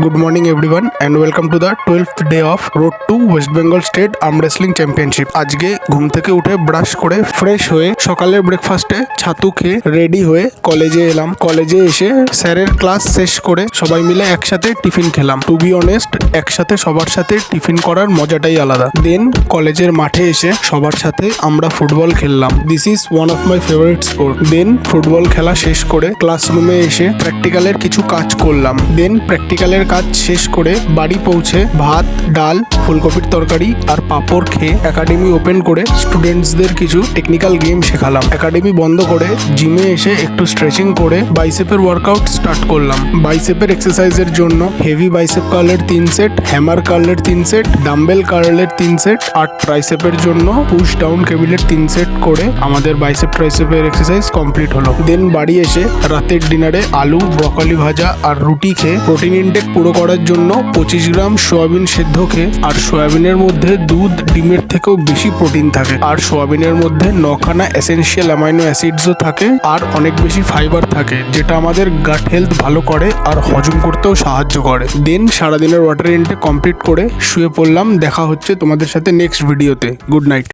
Good morning everyone and welcome to the 12th day of Road to West Bengal State Arm Wrestling Championship. আজকে ঘুম থেকে উঠে brush করে fresh হয়ে সকালের ব্রেকফাস্টে ছাতু খেয়ে রেডি হয়ে কলেজে এলাম। কলেজে এসে স্যারের ক্লাস শেষ করে সবাই মিলে একসাথে টিফিন খেলাম। টু বি অনেস্ট, একসাথে সবার সাথে টিফিন করার মজাটাই আলাদা। দেন কলেজের মাঠে এসে সবার সাথে আমরা ফুটবল খেললাম। This is one of my favourite sport. দেন ফুটবল খেলা শেষ করে ক্লাসরুমে এসে প্র্যাকটিক্যালের কিছু কাজ করলাম। দেন প্র্যাকটিক্যালের কাজ শেষ করে বাড়ি পৌঁছে ভাত, ডাল, ফুলকপির তরকারি আর পাঁপড় খেয়ে একাডেমি ওপেন করে স্টুডেন্টসদের কিছু টেকনিক্যাল গেম শেখালাম। একাডেমি বন্ধ করে জিমে এসে একটু স্ট্রেচিং করে বাইসেপের ওয়ার্কআউট স্টার্ট করলাম। বাইসেপের এক্সারসাইজের জন্য হেভি বাইসেপ কার্লের 3 সেট, হ্যামার কার্লের 3 সেট, ডাম্বেল কার্লের 3 সেট আর ট্রাইসেপের জন্য পুশ ডাউন কেবিলের 3 সেট করে আমাদের বাইসেপ ট্রাইসেপের এক্সারসাইজ কমপ্লিট হলো। দেন বাড়ি এসে রাতের ডিনারে আলু, ব্রকলি ভাজা আর রুটি খেয়ে প্রোটিন ইনটেক পুরো করার জন্য 25 গ্রাম সোয়াবিন সেদ্ধ খেয়ে, আর সোয়াবিনের মধ্যে দুধ, ডিমের থেকেও বেশি প্রোটিন থাকে, আর সোয়াবিনের মধ্যে 9খানা এসেনশিয়াল অ্যামাইনো অ্যাসিডসও থাকে আর অনেক বেশি ফাইবার থাকে, যেটা আমাদের গাট হেলথ ভালো করে আর হজম করতেও সাহায্য করে। দেন সারাদিনের ওয়াটার ইনটেক কমপ্লিট করে শুয়ে পড়লাম। দেখা হচ্ছে তোমাদের সাথে নেক্সট ভিডিওতে। Good night.